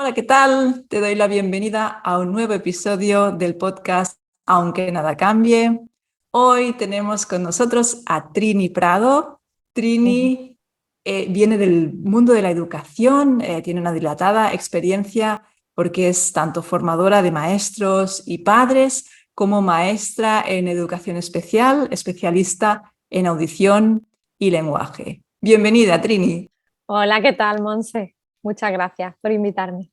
Hola, ¿qué tal? Te doy la bienvenida a un nuevo episodio del podcast Aunque nada cambie. Hoy tenemos con nosotros a Trini Prado. Ujú. Trini viene del mundo de la educación, tiene una dilatada experiencia porque es tanto formadora de maestros y padres como maestra en educación especial, especialista en audición y lenguaje. Bienvenida, Trini. Hola, ¿qué tal, Monse? Muchas gracias por invitarme.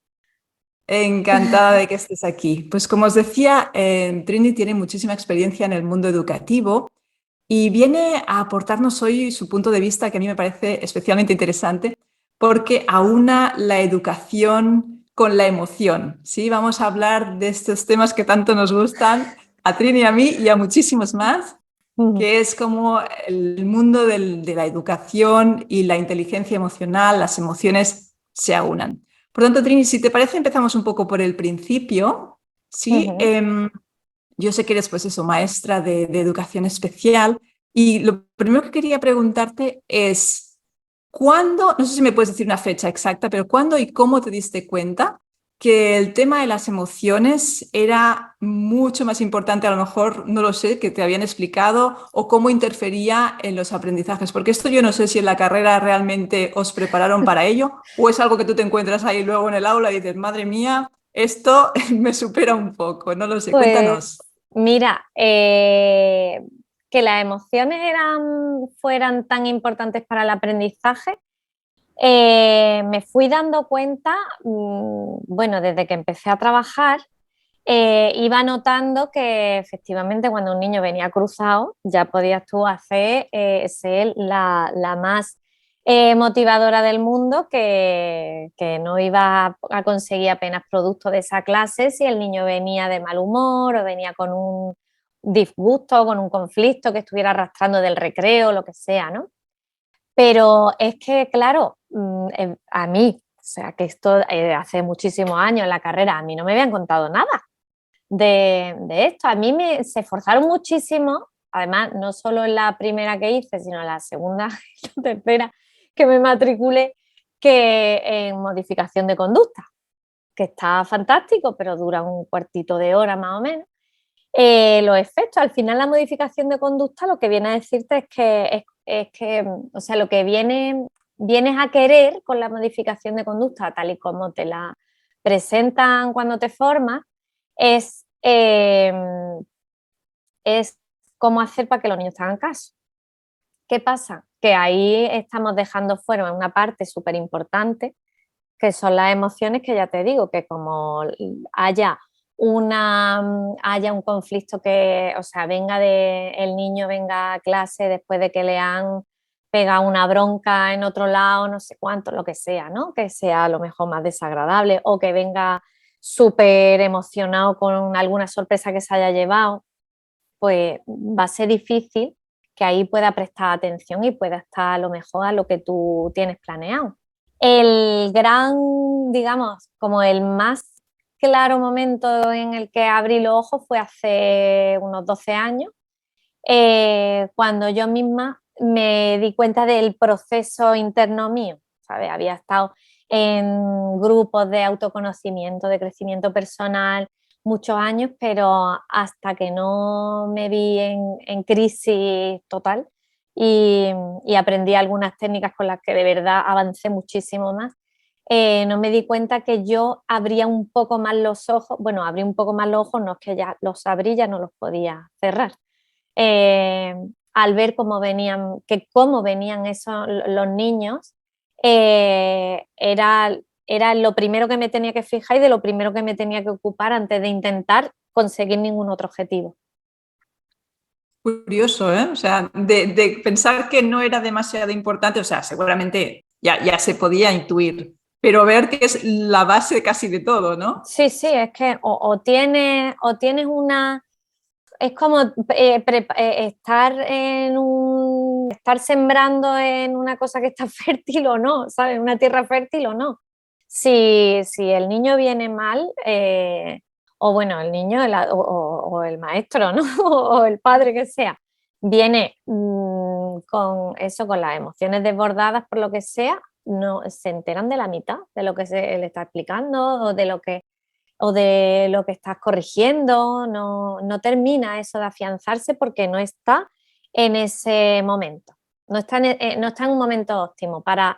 Encantada de que estés aquí. Pues como os decía, Trini tiene muchísima experiencia en el mundo educativo y viene a aportarnos hoy su punto de vista que a mí me parece especialmente interesante porque aúna la educación con la emoción. ¿Sí? Vamos a hablar de estos temas que tanto nos gustan a Trini y a mí y a muchísimos más, Ujú. que es como el mundo de la educación y la inteligencia emocional, las emociones se aunan. Por tanto, Trini, si te parece, empezamos un poco por el principio. Sí, Ujú. yo sé que eres, pues eso, maestra de educación especial y lo primero que quería preguntarte es, ¿cuándo, no sé si me puedes decir una fecha exacta, pero cuándo y cómo te diste cuenta que el tema de las emociones era mucho más importante, a lo mejor, no lo sé, que te habían explicado o cómo interfería en los aprendizajes? Porque esto yo no sé si en la carrera realmente os prepararon para ello o es algo que tú te encuentras ahí luego en el aula y dices, madre mía, esto me supera un poco, no lo sé, Pues cuéntanos. mira, que las emociones fueran tan importantes para el aprendizaje, me fui dando cuenta, bueno, desde que empecé a trabajar, iba notando que efectivamente cuando un niño venía cruzado ya podías tú hacer ser la más motivadora del mundo, que no iba a conseguir apenas producto de esa clase si el niño venía de mal humor o venía con un disgusto, con un conflicto que estuviera arrastrando del recreo, lo que sea, ¿no? Pero es que, claro, a mí, o sea, que esto hace muchísimos años en la carrera, a mí no me habían contado nada de esto. A mí se esforzaron muchísimo, además, no solo en la primera que hice, sino en la segunda y la tercera que me matriculé, que en modificación de conducta, que está fantástico, pero dura un cuartito de hora más o menos. Los efectos, al final la modificación de conducta lo que viene a decirte es que, o sea, lo que vienes a querer con la modificación de conducta, tal y como te la presentan cuando te formas, es, eh, es cómo hacer para que los niños te hagan caso. ¿Qué pasa? Que ahí estamos dejando fuera una parte súper importante, que son las emociones, que ya te digo, que como haya un conflicto que, o sea, el niño venga a clase después de que le han pegado una bronca en otro lado, no sé cuánto, lo que sea, ¿no? Que sea a lo mejor más desagradable, o que venga súper emocionado con alguna sorpresa que se haya llevado, pues va a ser difícil que ahí pueda prestar atención y pueda estar a lo mejor a lo que tú tienes planeado. El gran, digamos, como el más claro momento en el que abrí los ojos fue hace unos 12 años, cuando yo misma me di cuenta del proceso interno mío, ¿sabes? Había estado en grupos de autoconocimiento, de crecimiento personal, muchos años, pero hasta que no me vi en crisis total y, y aprendí algunas técnicas con las que de verdad avancé muchísimo más, no me di cuenta que yo abría un poco más los ojos, bueno, abrí un poco más los ojos, no es que ya los abrí, ya no los podía cerrar. eh, Al ver cómo venían los niños, era lo primero que me tenía que fijar y de lo primero que me tenía que ocupar antes de intentar conseguir ningún otro objetivo. Curioso, ¿eh? O sea, de pensar que no era demasiado importante, o sea, seguramente ya se podía intuir, pero ver que es la base casi de todo, ¿no? Sí, sí, es que o tienes una. Es como estar sembrando en una cosa que está fértil o no, ¿sabes? Una tierra fértil o no. Si el niño viene mal, o bueno, el niño o el maestro, ¿no? O el padre que sea, viene con eso, con las emociones desbordadas por lo que sea, no se enteran de la mitad de lo que se le está explicando o de lo que estás corrigiendo, no termina eso de afianzarse porque no está en ese momento, no está en un momento óptimo. Para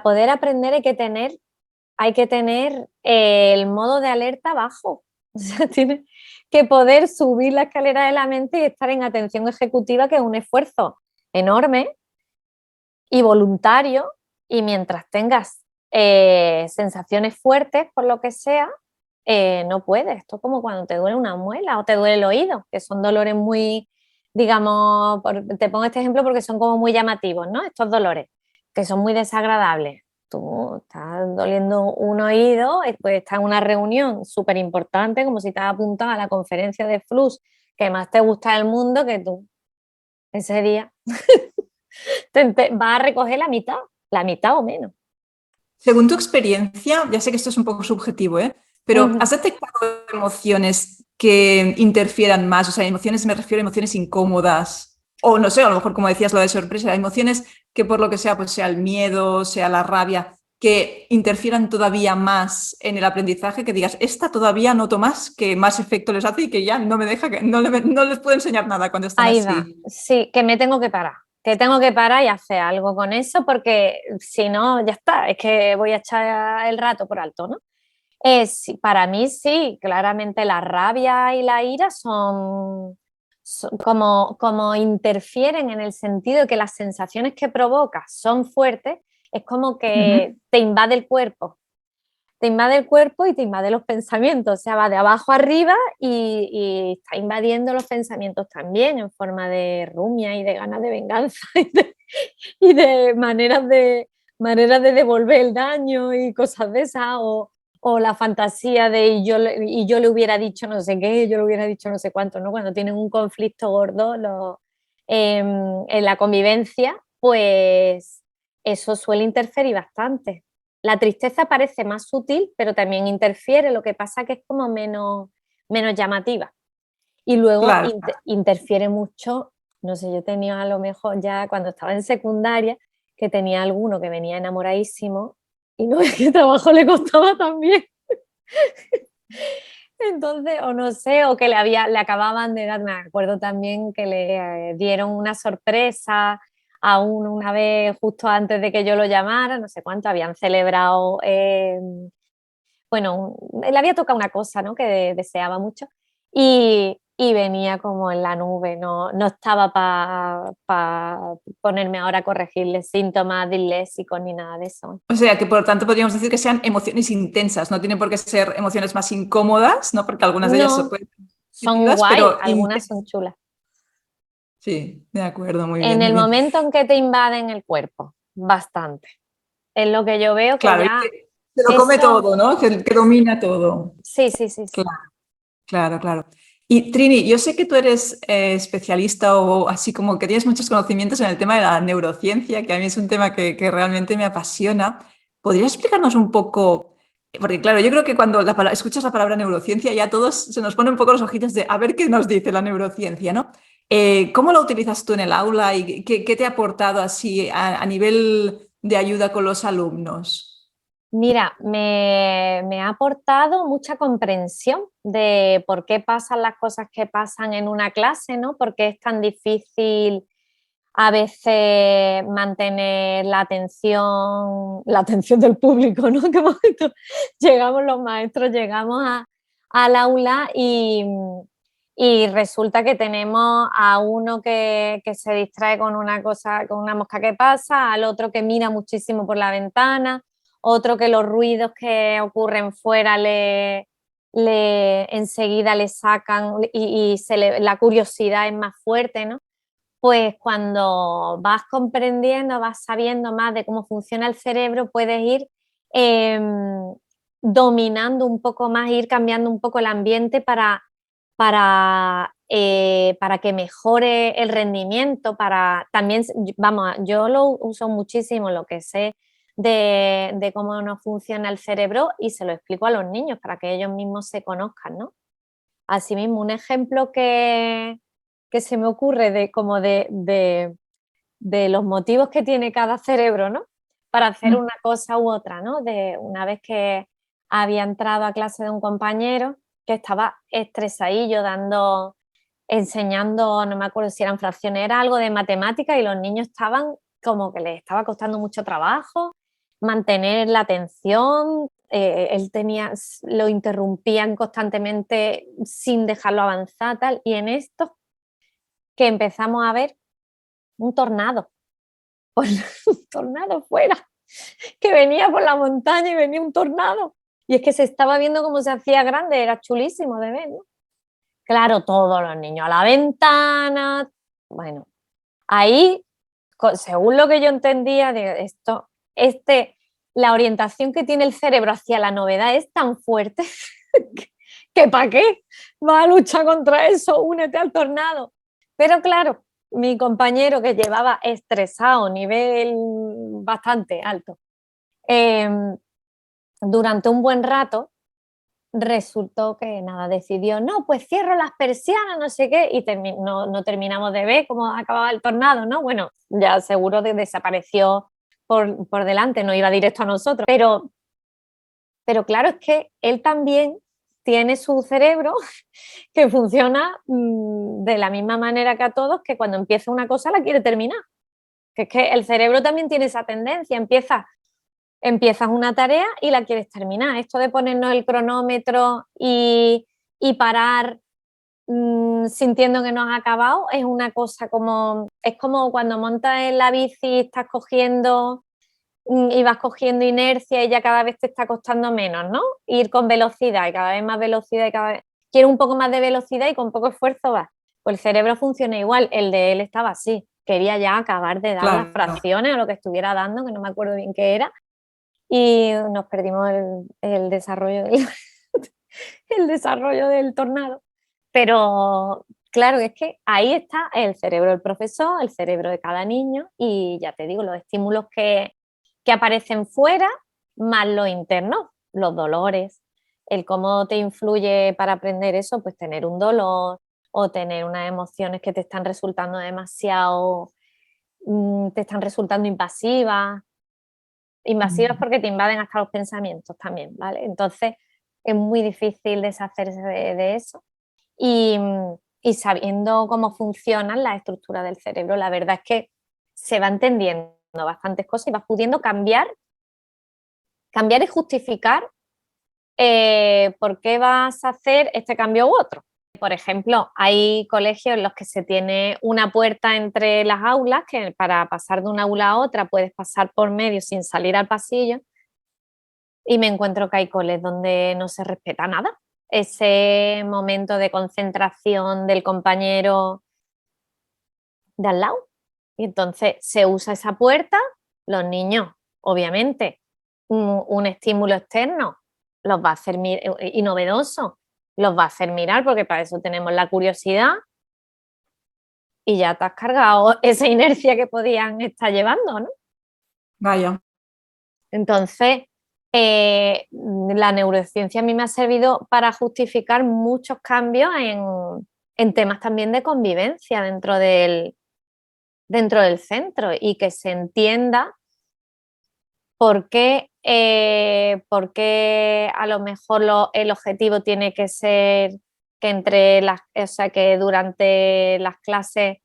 poder aprender hay que tener el modo de alerta bajo, o sea, tienes que poder subir la escalera de la mente y estar en atención ejecutiva, que es un esfuerzo enorme y voluntario, y mientras tengas sensaciones fuertes por lo que sea, no puedes. Esto es como cuando te duele una muela o te duele el oído, que son dolores muy, digamos, te pongo este ejemplo porque son como muy llamativos, ¿no? Estos dolores, que son muy desagradables. Tú estás doliendo un oído, pues estás en una reunión súper importante, como si estás apuntado a la conferencia de Flux que más te gusta del mundo, que tú ese día vas a recoger la mitad o menos. Según tu experiencia, ya sé que esto es un poco subjetivo, ¿eh? Pero Ujú. ¿has detectado emociones que interfieran más? O sea, emociones, me refiero a emociones incómodas. O no sé, a lo mejor como decías lo de sorpresa, emociones que por lo que sea, pues sea el miedo, sea la rabia, que interfieran todavía más en el aprendizaje, que digas, esta todavía noto más, que más efecto les hace y que ya no me deja, que no les puedo enseñar nada cuando están Ahí va, así. sí, que me tengo que tengo que parar y hacer algo con eso porque si no, ya está, es que voy a echar el rato por alto, ¿no? Sí, para mí sí, claramente la rabia y la ira son como interfieren en el sentido de que las sensaciones que provocas son fuertes, es como que Ujú. te invade el cuerpo y te invade los pensamientos, o sea, va de abajo arriba y está invadiendo los pensamientos también en forma de rumia y de ganas de venganza y de maneras de devolver el daño y cosas de esas, o la fantasía de y yo le hubiera dicho no sé qué, yo le hubiera dicho no sé cuánto, ¿no? Cuando tienen un conflicto gordo en la convivencia, pues eso suele interferir bastante. La tristeza parece más sutil, pero también interfiere, lo que pasa que es como menos llamativa. Y luego Claro. interfiere mucho, no sé, yo tenía a lo mejor ya cuando estaba en secundaria, que tenía alguno que venía enamoradísimo y no es que trabajo le costaba también. Entonces, o no sé, o que le acababan de dar, me acuerdo también que le dieron una sorpresa a uno una vez justo antes de que yo lo llamara, no sé cuánto, habían celebrado, bueno, le había tocado una cosa, ¿no? Que deseaba mucho y venía como en la nube, no estaba para ponerme ahora a corregirle síntomas disléxicos ni nada de eso. O sea, que por lo tanto podríamos decir que sean emociones intensas, no tienen por qué ser emociones más incómodas, ¿no? Porque algunas de ellas se No, pueden ser son positivas, guay, pero algunas son chulas. sí, de acuerdo, muy bien, En muy el bien. momento en que te invaden el cuerpo, bastante. Es lo que yo veo que Claro, y ya se lo come eso, todo, ¿no? Que domina todo. sí, sí, sí, sí. Claro, claro, claro. Y Trini, yo sé que tú eres especialista o así como que tienes muchos conocimientos en el tema de la neurociencia, que a mí es un tema que realmente me apasiona. ¿Podrías explicarnos un poco? Porque claro, yo creo que cuando escuchas la palabra neurociencia ya todos se nos ponen un poco los ojitos de a ver qué nos dice la neurociencia, ¿no? ¿Cómo la utilizas tú en el aula y qué te ha aportado así a nivel de ayuda con los alumnos? Mira, me ha aportado mucha comprensión de por qué pasan las cosas que pasan en una clase, ¿no? Por qué es tan difícil a veces mantener la atención del público, ¿no? Que momento llegamos los maestros, llegamos al aula y resulta que tenemos a uno que se distrae con una cosa, con una mosca que pasa, al otro que mira muchísimo por la ventana, otro que los ruidos que ocurren fuera enseguida le sacan y la curiosidad es más fuerte, ¿no? Pues cuando vas comprendiendo, vas sabiendo más de cómo funciona el cerebro, puedes ir dominando un poco más, ir cambiando un poco el ambiente para que mejore el rendimiento, también, vamos, yo lo uso muchísimo, lo que sé de cómo nos funciona el cerebro y se lo explico a los niños para que ellos mismos se conozcan, ¿no? Asimismo, un ejemplo que se me ocurre de como de los motivos que tiene cada cerebro, ¿no? para hacer una cosa u otra, ¿no? De una vez que había entrado a clase de un compañero que estaba estresadillo enseñando, no me acuerdo si eran fracciones, era algo de matemática y los niños estaban como que les estaba costando mucho trabajo mantener la atención, lo interrumpían constantemente sin dejarlo avanzar, tal, y en esto que empezamos a ver un tornado, un tornado fuera, que venía por la montaña y venía un tornado, y es que se estaba viendo cómo se hacía grande, era chulísimo de ver, ¿no? Claro, todos los niños a la ventana, bueno, ahí, según lo que yo entendía, la orientación que tiene el cerebro hacia la novedad es tan fuerte que ¿para qué vas a luchar contra eso? Únete al tornado. Pero claro, mi compañero que llevaba estresado, nivel bastante alto, durante un buen rato, resultó que nada, decidió, no, pues cierro las persianas, no sé qué, y no terminamos de ver cómo acababa el tornado, ¿no? Bueno, ya seguro desapareció por delante, no iba directo a nosotros, pero claro, es que él también tiene su cerebro que funciona de la misma manera que a todos, que cuando empieza una cosa la quiere terminar, que es que el cerebro también tiene esa tendencia, empiezas una tarea y la quieres terminar. Esto de ponernos el cronómetro y parar sintiendo que no has acabado es una cosa es como cuando montas en la bici y estás cogiendo y vas cogiendo inercia y ya cada vez te está costando menos, ¿no? Ir con velocidad y cada vez más velocidad y cada vez quieres un poco más de velocidad y con poco esfuerzo vas. Pues el cerebro funciona igual, el de él estaba así, quería ya acabar de dar las fracciones o lo que estuviera dando, que no me acuerdo bien qué era, y nos perdimos el desarrollo el desarrollo del tornado. Pero claro, es que ahí está el cerebro del profesor, el cerebro de cada niño y ya te digo, los estímulos que aparecen fuera más los internos, los dolores, el cómo te influye para aprender eso, pues tener un dolor o tener unas emociones que te están resultando demasiado, te están resultando invasivas porque te invaden hasta los pensamientos también, ¿vale? Entonces es muy difícil deshacerse de eso y sabiendo cómo funcionan las estructuras del cerebro, la verdad es que se va entendiendo bastantes cosas y vas pudiendo cambiar y justificar por qué vas a hacer este cambio u otro. Por ejemplo, hay colegios en los que se tiene una puerta entre las aulas que para pasar de una aula a otra puedes pasar por medio sin salir al pasillo y me encuentro que hay coles donde no se respeta nada. Ese momento de concentración del compañero de al lado. Y entonces se usa esa puerta, los niños, obviamente, un estímulo externo los va a hacer y novedoso, los va a hacer mirar porque para eso tenemos la curiosidad y ya te has cargado esa inercia que podían estar llevando, ¿no? Vaya. Entonces, la neurociencia a mí me ha servido para justificar muchos cambios en temas también de convivencia dentro del centro y que se entienda por qué a lo mejor el objetivo tiene que ser que durante las clases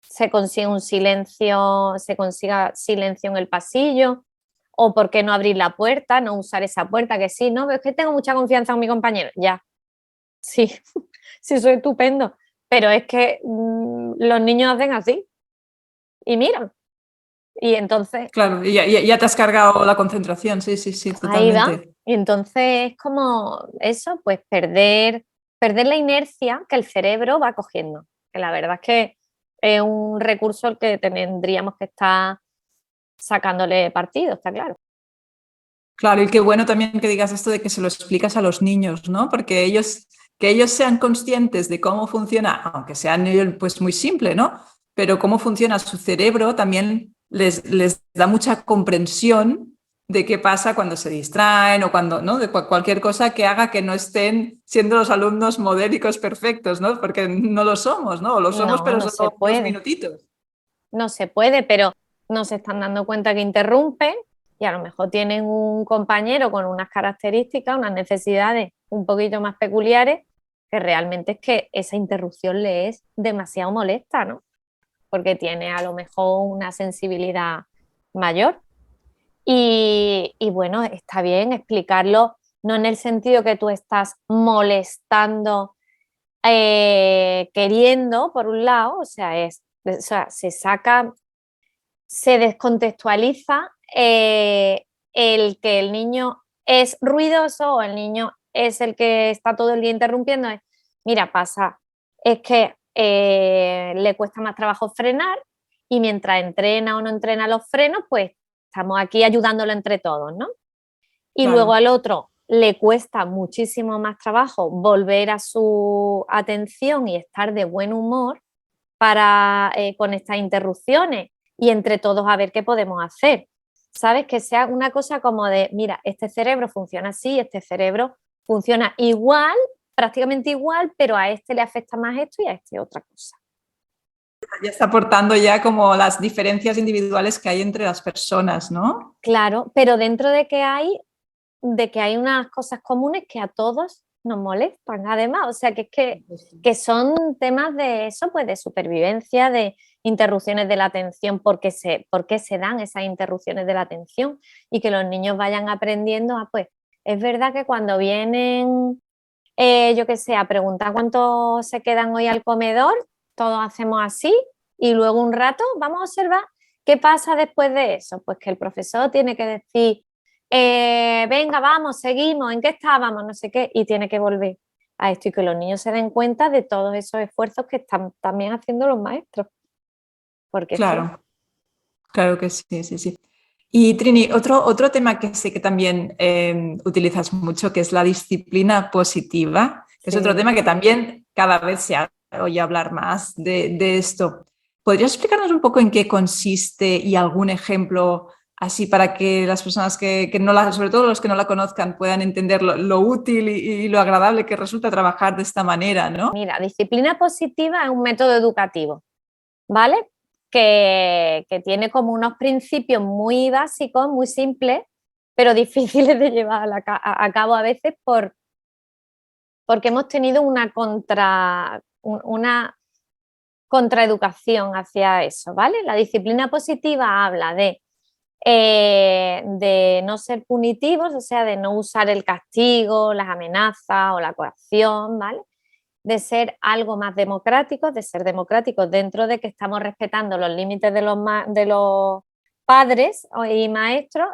se consiga silencio en el pasillo, o por qué no abrir la puerta, no usar esa puerta, que sí, no, es que tengo mucha confianza en mi compañero, ya, sí, sí, soy estupendo, pero es que los niños hacen así y miran. Y entonces... Claro, ya te has cargado la concentración, sí, totalmente. Ahí va. Y entonces es como eso, pues perder la inercia que el cerebro va cogiendo. Que la verdad es que es un recurso al que tendríamos que estar sacándole partido, está claro. Claro, y qué bueno también que digas esto de que se lo explicas a los niños, ¿no? Porque que ellos sean conscientes de cómo funciona, aunque sea a nivel pues muy simple, ¿no? Pero cómo funciona su cerebro también les da mucha comprensión de qué pasa cuando se distraen o cuando, ¿no? De cualquier cosa que haga que no estén siendo los alumnos modélicos perfectos, ¿no? Porque no lo somos, ¿no? O lo somos, pero no solo se puede. 2 minutitos. No se puede, pero no se están dando cuenta que interrumpen y a lo mejor tienen un compañero con unas características, unas necesidades un poquito más peculiares, que realmente es que esa interrupción le es demasiado molesta, ¿no? Porque tiene a lo mejor una sensibilidad mayor. Y bueno, está bien explicarlo, no en el sentido que tú estás molestando, queriendo, por un lado, o sea, se saca, se descontextualiza el que el niño es ruidoso o el niño es el que está todo el día interrumpiendo. Mira, pasa, es que le cuesta más trabajo frenar y mientras entrena o no entrena los frenos, pues estamos aquí ayudándolo entre todos, ¿no? Y luego Claro. al otro le cuesta muchísimo más trabajo volver a su atención y estar de buen humor con estas interrupciones y entre todos a ver qué podemos hacer. ¿Sabes? Que sea una cosa como de, mira, este cerebro funciona así, este cerebro funciona igual, prácticamente igual, pero a este le afecta más esto y a este otra cosa. Ya está aportando ya como las diferencias individuales que hay entre las personas, ¿no? Claro, pero dentro de que hay unas cosas comunes que a todos nos molestan, además, o sea, que son temas de eso, pues de supervivencia, de interrupciones de la atención, por qué se dan esas interrupciones de la atención y que los niños vayan aprendiendo pues es verdad que cuando vienen, yo qué sé, a preguntar cuánto se quedan hoy al comedor, todos hacemos así y luego un rato vamos a observar qué pasa después de eso, pues que el profesor tiene que decir venga, vamos, seguimos, ¿en qué estábamos? No sé qué, y tiene que volver a esto y que los niños se den cuenta de todos esos esfuerzos que están también haciendo los maestros. Porque es que... Claro, claro que sí, sí, sí. Y Trini, otro tema que sé que también utilizas mucho, que es la disciplina positiva, que es otro Sí. tema que también cada vez se oye hablar más de esto. ¿Podrías explicarnos un poco en qué consiste y algún ejemplo así para que las personas que no la, sobre todo los que no la conozcan, puedan entender lo útil y lo agradable que resulta trabajar de esta manera, ¿no? Mira, disciplina positiva es un método educativo, ¿vale? Que tiene como unos principios muy básicos, muy simples, pero difíciles de llevar a cabo a veces porque hemos tenido una contraeducación hacia eso, ¿vale? La disciplina positiva habla de no ser punitivos, o sea, de no usar el castigo, las amenazas o la coacción, ¿vale? De ser algo más democráticos, de ser democráticos dentro de que estamos respetando los límites de los padres y maestros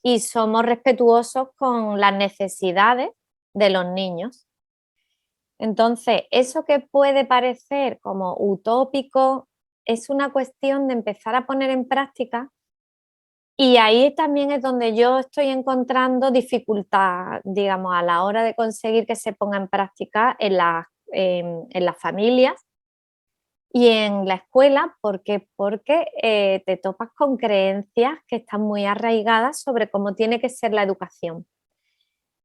y somos respetuosos con las necesidades de los niños. Entonces, eso que puede parecer como utópico es una cuestión de empezar a poner en práctica y ahí también es donde yo estoy encontrando dificultad, digamos, a la hora de conseguir que se ponga en práctica en las familias y en la escuela. ¿Por qué? Porque te topas con creencias que están muy arraigadas sobre cómo tiene que ser la educación.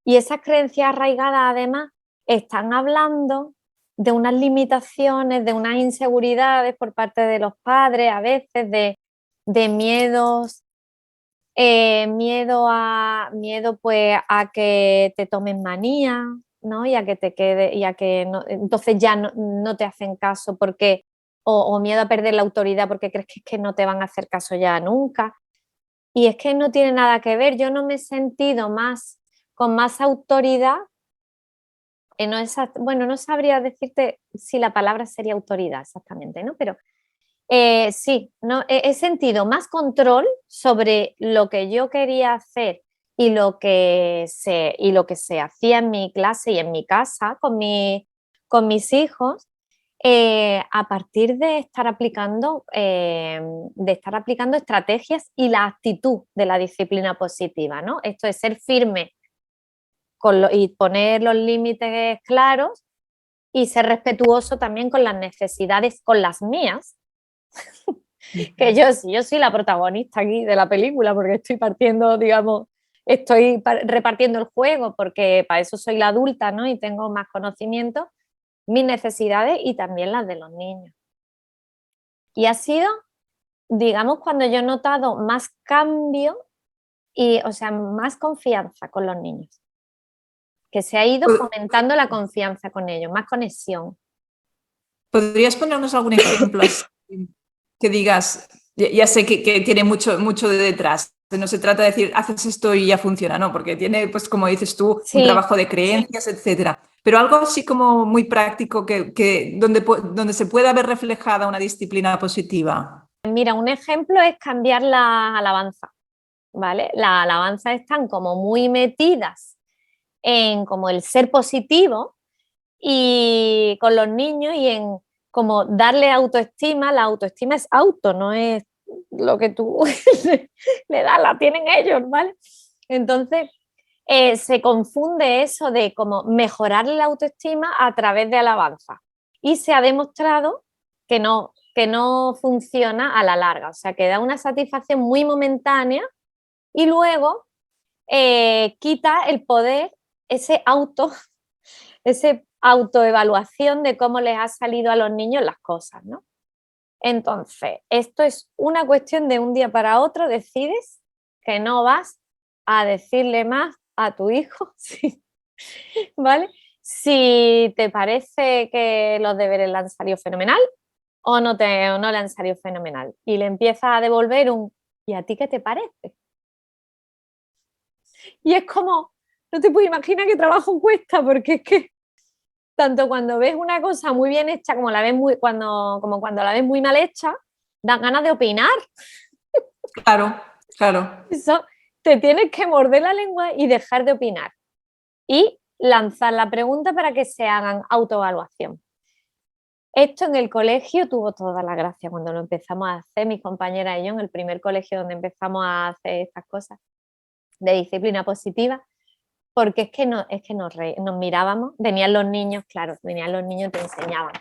Y esas creencias arraigadas además están hablando de unas limitaciones, de unas inseguridades por parte de los padres, a veces de miedos, miedo pues a que te tomen manía, ¿no? Y a que te quede, y a que no, entonces ya no te hacen caso porque, o miedo a perder la autoridad porque crees que es que no te van a hacer caso ya nunca. Y es que no tiene nada que ver, yo no me he sentido con más autoridad, bueno, no sabría decirte si la palabra sería autoridad exactamente, ¿no? Pero sí, no, he sentido más control sobre lo que yo quería hacer y lo que se hacía en mi clase y en mi casa con mis hijos a partir de estar aplicando estrategias y la actitud de la disciplina positiva, ¿no? Esto es ser firme y poner los límites claros y ser respetuoso también con las necesidades, con las mías, que yo soy la protagonista aquí de la película porque estoy partiendo, digamos, repartiendo el juego porque para eso soy la adulta, ¿no? Y tengo más conocimiento, mis necesidades y también las de los niños. Y ha sido digamos, cuando yo he notado más cambio y, o sea, más confianza con los niños, que se ha ido fomentando la confianza con ellos, más conexión. ¿Podrías ponernos algún ejemplo así que digas, ya sé que tiene mucho de detrás, no se trata de decir, haces esto y ya funciona, no, porque tiene, pues como dices tú, un Sí, trabajo de creencias, etcétera. Pero algo así como muy práctico donde se pueda ver reflejada una disciplina positiva. mira, un ejemplo es cambiar la alabanza, ¿vale? Las alabanzas están como muy metidas en como el ser positivo y con los niños y en como darle autoestima. La autoestima es auto, no es lo que tú le das, la tienen ellos, ¿vale? Entonces, se confunde eso de como mejorar la autoestima a través de alabanza. Y se ha demostrado que no funciona a la larga, o sea, que da una satisfacción muy momentánea y luego quita el poder, ese ese autoevaluación de cómo les ha salido a los niños las cosas, ¿no? Entonces, esto es una cuestión de un día para otro, decides que no vas a decirle más a tu hijo, ¿sí? ¿Vale? Si te parece que los deberes le han salido fenomenal o no le han salido fenomenal. Y le empiezas a devolver ¿y a ti qué te parece? Y es como, no te puedes imaginar qué trabajo cuesta, porque es que tanto cuando ves una cosa muy bien hecha como como cuando la ves muy mal hecha, dan ganas de opinar. Claro, claro. Eso, te tienes que morder la lengua y dejar de opinar. Y lanzar la pregunta para que se hagan autoevaluación. Esto en el colegio tuvo toda la gracia cuando lo empezamos a hacer, mis compañeras y yo, en el primer colegio donde empezamos a hacer estas cosas de disciplina positiva, porque es que nos mirábamos, venían los niños, claro, venían los niños y te enseñaban,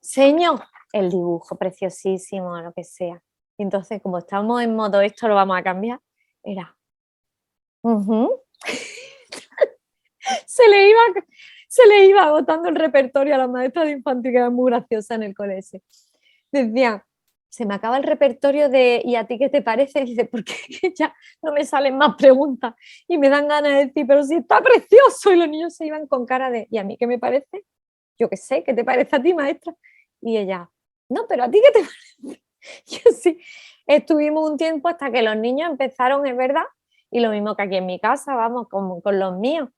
señor, el dibujo preciosísimo, lo que sea. Y entonces, como estamos en modo esto lo vamos a cambiar, era, se le iba, se le iba agotando el repertorio a la maestra de infantil, que era muy graciosa en el colegio. Decían, se me acaba el repertorio de ¿y a ti qué te parece? Y dice, porque ya no me salen más preguntas y me dan ganas de decir, pero si está precioso. Y los niños se iban con cara de ¿y a mí qué me parece? Yo qué sé, ¿qué te parece a ti, maestra? Y ella, no, pero ¿a ti qué te parece? Yo sí, estuvimos un tiempo hasta que los niños empezaron, es verdad, y lo mismo que aquí en mi casa, vamos, con los míos,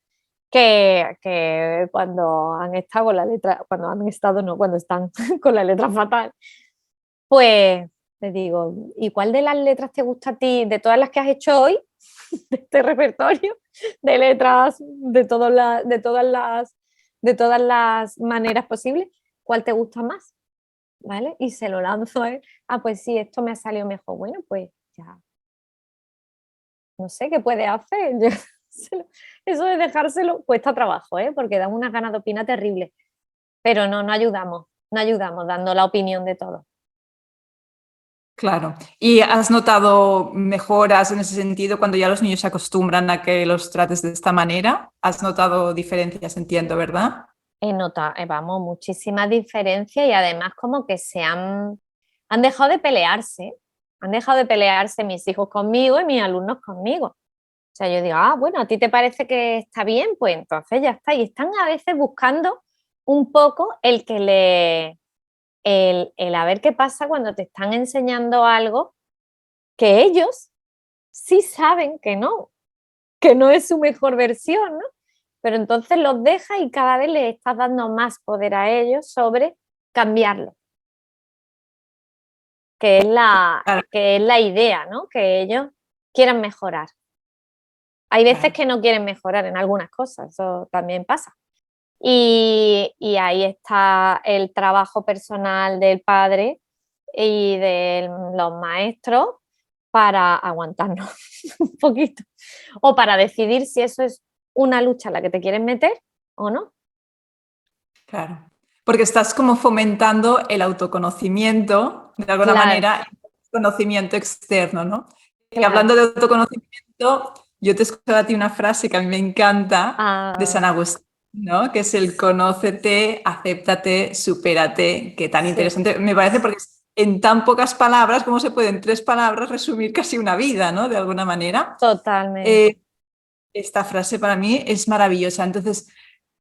que cuando han estado con la letra, cuando han estado, no, cuando están con la letra fatal, pues te digo, ¿y cuál de las letras te gusta a ti, de todas las que has hecho hoy, de este repertorio de letras, de todas las maneras posibles, cuál te gusta más? ¿Vale? Y se lo lanzo a él. Ah, pues sí, esto me ha salido mejor. Bueno, pues ya, no sé qué puede hacer. Eso de dejárselo cuesta trabajo, ¿eh? Porque dan unas ganas de opinar terribles. Pero no ayudamos, no ayudamos dando la opinión de todos. Claro. ¿Y has notado mejoras en ese sentido cuando ya los niños se acostumbran a que los trates de esta manera? ¿Has notado diferencias, entiendo, verdad? Vamos, muchísimas diferencias y además como que han dejado de pelearse. Han dejado de pelearse mis hijos conmigo y mis alumnos conmigo. O sea, yo digo, ah, bueno, ¿a ti te parece que está bien? Pues entonces ya está. Y están a veces buscando un poco el a ver qué pasa cuando te están enseñando algo que ellos sí saben que no es su mejor versión, ¿no? Pero entonces los dejas y cada vez les estás dando más poder a ellos sobre cambiarlo, Claro, que es la idea, ¿no? Que ellos quieran mejorar. Hay veces claro. que no quieren mejorar en algunas cosas, eso también pasa. Y ahí está el trabajo personal del padre y de los maestros para aguantarnos un poquito o para decidir si eso es una lucha a la que te quieres meter o no. Claro. Porque estás como fomentando el autoconocimiento, de alguna Claro, manera, el conocimiento externo, ¿no? Y claro. hablando de autoconocimiento, yo te he escuchado a ti una frase que a mí me encanta de Ah, San Agustín, ¿no? Que es el conócete, acéptate, supérate, que tan sí, interesante me parece porque en tan pocas palabras, cómo se puede en 3 palabras resumir casi una vida, ¿no? De alguna manera. Totalmente. Eh, esta frase para mí es maravillosa. Entonces,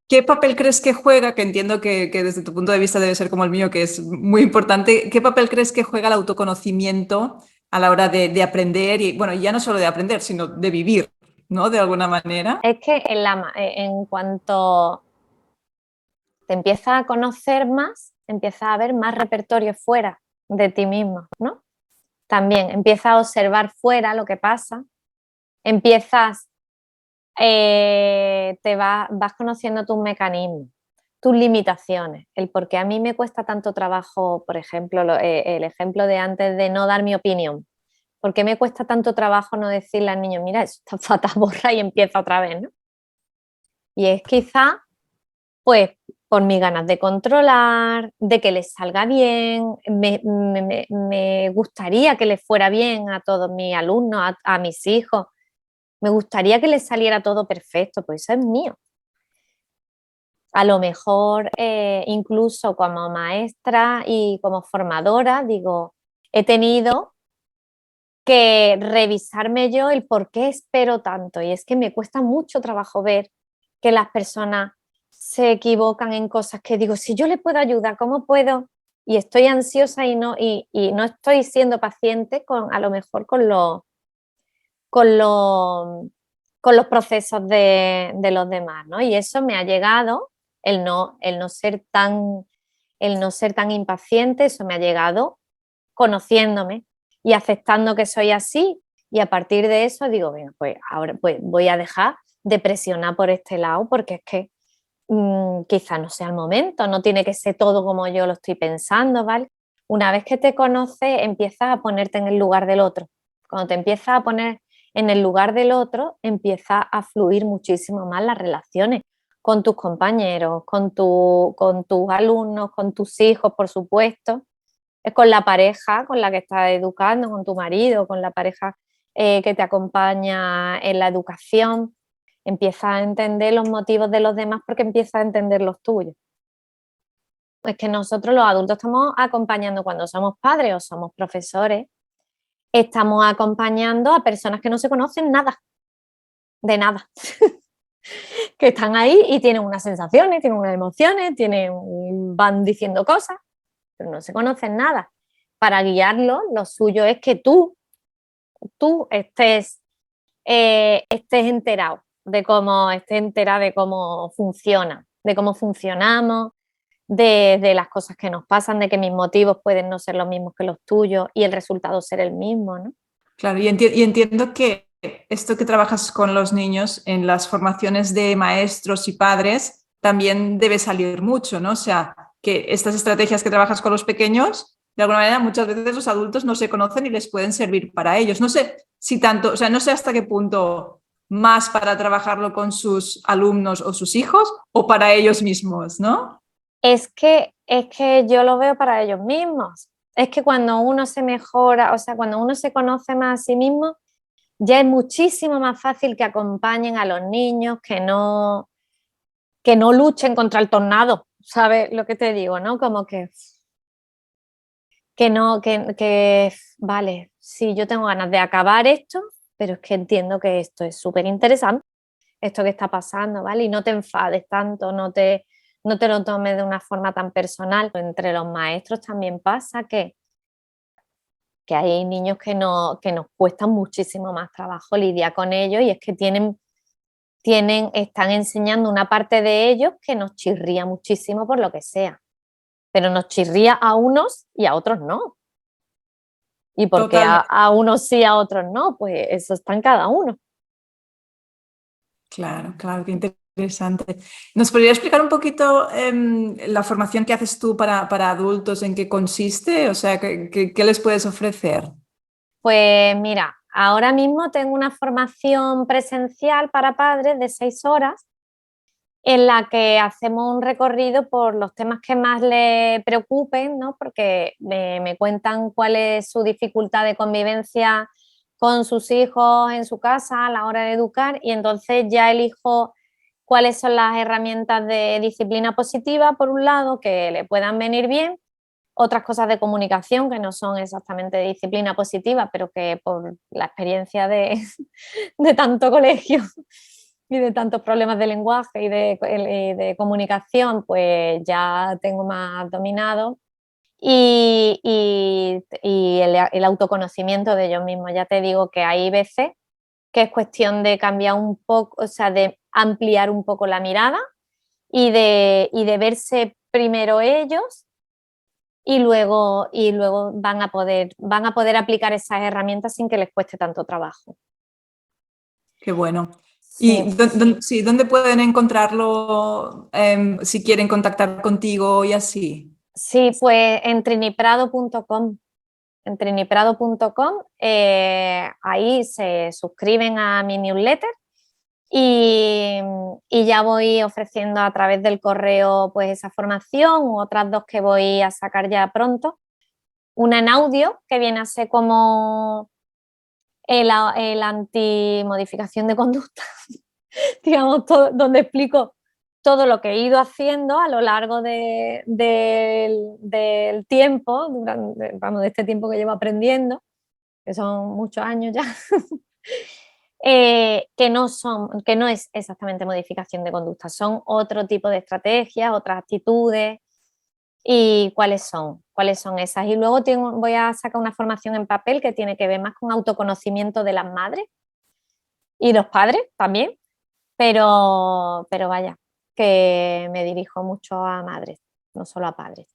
¿qué papel crees que juega? Que entiendo que desde tu punto de vista debe ser como el mío, que es muy importante. ¿Qué papel crees que juega el autoconocimiento a la hora de aprender? Y bueno, ya no solo de aprender, sino de vivir, ¿no? De alguna manera. Es que en cuanto te empiezas a conocer más, empiezas a ver más repertorio fuera de ti mismo, ¿no? También empiezas a observar fuera lo que pasa, empiezas, vas conociendo tus mecanismos, tus limitaciones, el por qué a mí me cuesta tanto trabajo, por ejemplo, el ejemplo de antes de no dar mi opinión. ¿Por qué me cuesta tanto trabajo no decirle al niño, mira, eso está fatal, borra y empieza otra vez, ¿no? Y es quizá, pues, por mis ganas de controlar, de que les salga bien, me gustaría que les fuera bien a todos mis alumnos, a mis hijos, me gustaría que les saliera todo perfecto, pues eso es mío. A lo mejor, incluso como maestra y como formadora, digo, he tenido que revisarme yo el por qué espero tanto. Y es que me cuesta mucho trabajo ver que las personas se equivocan en cosas que digo, si yo le puedo ayudar, ¿cómo puedo? Y estoy ansiosa y no estoy siendo paciente con, a lo mejor con los, con los procesos de los demás, ¿no? Y eso me ha llegado, el no ser tan impaciente, eso me ha llegado conociéndome y aceptando que soy así. Y a partir de eso digo, bueno, pues ahora pues voy a dejar de presionar por este lado porque es que quizá no sea el momento, no tiene que ser todo como yo lo estoy pensando, ¿vale? Una vez que te conoces, empiezas a ponerte en el lugar del otro. Cuando te empiezas a poner en el lugar del otro, empieza a fluir muchísimo más las relaciones con tus compañeros, con tus alumnos, con tus hijos, por supuesto, con la pareja con la que estás educando, con tu marido, con la pareja que te acompaña en la educación. Empiezas a entender los motivos de los demás porque empiezas a entender los tuyos. Es que nosotros los adultos estamos acompañando cuando somos padres o somos profesores, estamos acompañando a personas que no se conocen nada, de nada, que están ahí y tienen unas sensaciones, tienen unas emociones, van diciendo cosas, pero no se conocen nada. Para guiarlos, lo suyo es que tú estés enterado estés enterada de cómo funciona, de cómo funcionamos, de las cosas que nos pasan, de que mis motivos pueden no ser los mismos que los tuyos y el resultado ser el mismo, ¿no? Claro, y entiendo que esto que trabajas con los niños en las formaciones de maestros y padres también debe salir mucho, ¿no? O sea, que estas estrategias que trabajas con los pequeños, de alguna manera muchas veces los adultos no se conocen y les pueden servir para ellos. No sé si tanto, o sea, no sé hasta qué punto más para trabajarlo con sus alumnos o sus hijos o para ellos mismos, ¿no? Es que yo lo veo para ellos mismos. Es que cuando uno se mejora, o sea, cuando uno se conoce más a sí mismo, ya es muchísimo más fácil que acompañen a los niños, que no luchen contra el tornado, ¿sabes lo que te digo, no? Como que no, vale, sí, yo tengo ganas de acabar esto, pero es que entiendo que esto es súper interesante, esto que está pasando, ¿vale? Y no te enfades tanto, no te lo tomes de una forma tan personal. Entre los maestros también pasa que hay niños que nos cuesta muchísimo más trabajo lidiar con ellos y es que están enseñando una parte de ellos que nos chirría muchísimo por lo que sea, pero nos chirría a unos y a otros no. ¿Y por qué Totalmente. a unos sí, a otros no? Pues eso está en cada uno. Claro, claro, qué interesante. ¿Nos podría explicar un poquito la formación que haces tú para adultos, en qué consiste? O sea, ¿qué les puedes ofrecer? Pues mira, ahora mismo tengo una formación presencial para padres de 6 horas en la que hacemos un recorrido por los temas que más les preocupen, ¿no? Porque me cuentan cuál es su dificultad de convivencia con sus hijos en su casa a la hora de educar y entonces ya elijo cuáles son las herramientas de disciplina positiva, por un lado, que le puedan venir bien otras cosas de comunicación que no son exactamente de disciplina positiva, pero que por la experiencia de tanto colegio y de tantos problemas de lenguaje y de comunicación, pues ya tengo más dominado. Y el autoconocimiento de ellos mismos. Ya te digo que hay veces que es cuestión de cambiar un poco, o sea, de ampliar un poco la mirada y de verse primero ellos y luego van a poder aplicar esas herramientas sin que les cueste tanto trabajo. Qué bueno. Sí. ¿Y dónde pueden encontrarlo si quieren contactar contigo y así? Sí, pues en triniprado.com. En triniprado.com, ahí se suscriben a mi newsletter y ya voy ofreciendo a través del correo pues esa formación u otras 2 que voy a sacar ya pronto. Una en audio que viene a ser como el anti-modificación de conducta, digamos, donde explico todo lo que he ido haciendo a lo largo del tiempo, de este tiempo que llevo aprendiendo, que son muchos años ya, que no es exactamente modificación de conducta, son otro tipo de estrategias, otras actitudes. ¿Y cuáles son esas? Y luego voy a sacar una formación en papel que tiene que ver más con autoconocimiento de las madres y los padres también, pero vaya, que me dirijo mucho a madres, no solo a padres.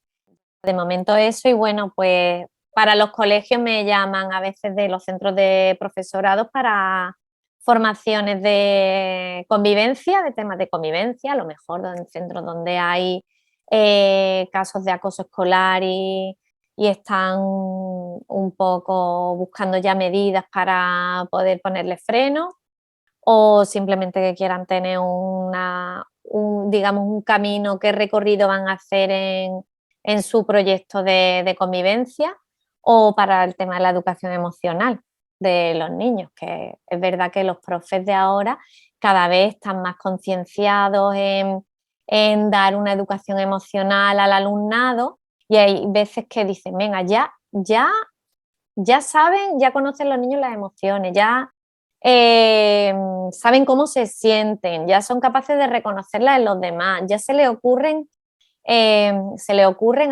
De momento eso, y bueno, pues para los colegios me llaman a veces de los centros de profesorados para formaciones de convivencia, de temas de convivencia, a lo mejor en centros donde hay casos de acoso escolar y están un poco buscando ya medidas para poder ponerle freno, o simplemente que quieran tener digamos, un camino que recorrido van a hacer en su proyecto de convivencia, o para el tema de la educación emocional de los niños, que es verdad que los profes de ahora cada vez están más concienciados en dar una educación emocional al alumnado, y hay veces que dicen, venga, ya saben, ya conocen los niños las emociones, ya saben cómo se sienten, ya son capaces de reconocerlas en los demás, ya se les ocurren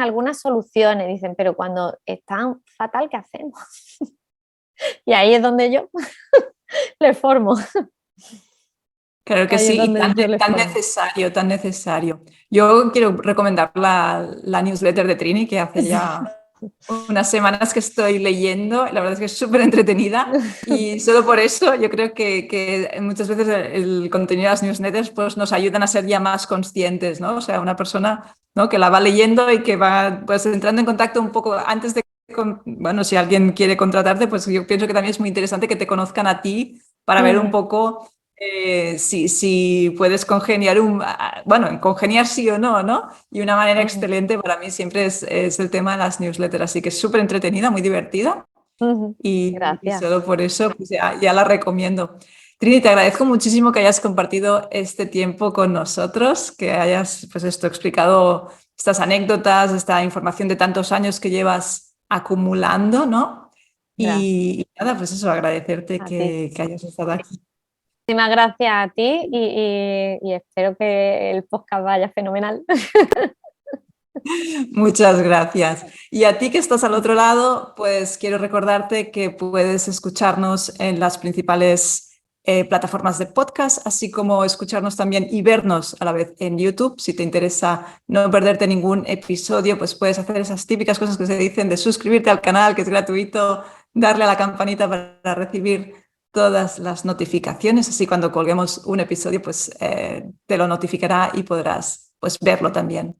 algunas soluciones, dicen, pero cuando están fatal, ¿qué hacemos? Y ahí es donde yo les formo. Claro que sí, y tan necesario. Yo quiero recomendar la newsletter de Trini, que hace ya unas semanas que estoy leyendo. La verdad es que es súper entretenida, y solo por eso yo creo que muchas veces el contenido de las newsletters pues, nos ayudan a ser ya más conscientes, ¿no? O sea, una persona, ¿no?, que la va leyendo y que va pues, entrando en contacto un poco antes de... Bueno, si alguien quiere contratarte, pues yo pienso que también es muy interesante que te conozcan a ti para ver un poco... si puedes congeniar congeniar sí o no, ¿no? Y una manera excelente para mí siempre es el tema de las newsletters, así que es súper entretenida, muy divertida, y solo por eso pues ya la recomiendo. Trini, te agradezco muchísimo que hayas compartido este tiempo con nosotros, que hayas pues explicado estas anécdotas, esta información de tantos años que llevas acumulando, ¿no? Y nada, pues eso, agradecerte que hayas estado aquí. Muchísimas gracias a ti y espero que el podcast vaya fenomenal. Muchas gracias. Y a ti que estás al otro lado, pues quiero recordarte que puedes escucharnos en las principales plataformas de podcast, así como escucharnos también y vernos a la vez en YouTube. Si te interesa no perderte ningún episodio, pues puedes hacer esas típicas cosas que se dicen de suscribirte al canal, que es gratuito, darle a la campanita para recibir todas las notificaciones, así cuando colguemos un episodio, pues te lo notificará y podrás pues verlo también.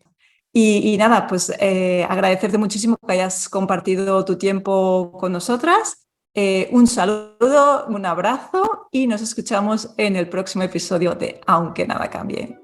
Y nada, pues agradecerte muchísimo que hayas compartido tu tiempo con nosotras. Un saludo, un abrazo, y nos escuchamos en el próximo episodio de Aunque Nada Cambie.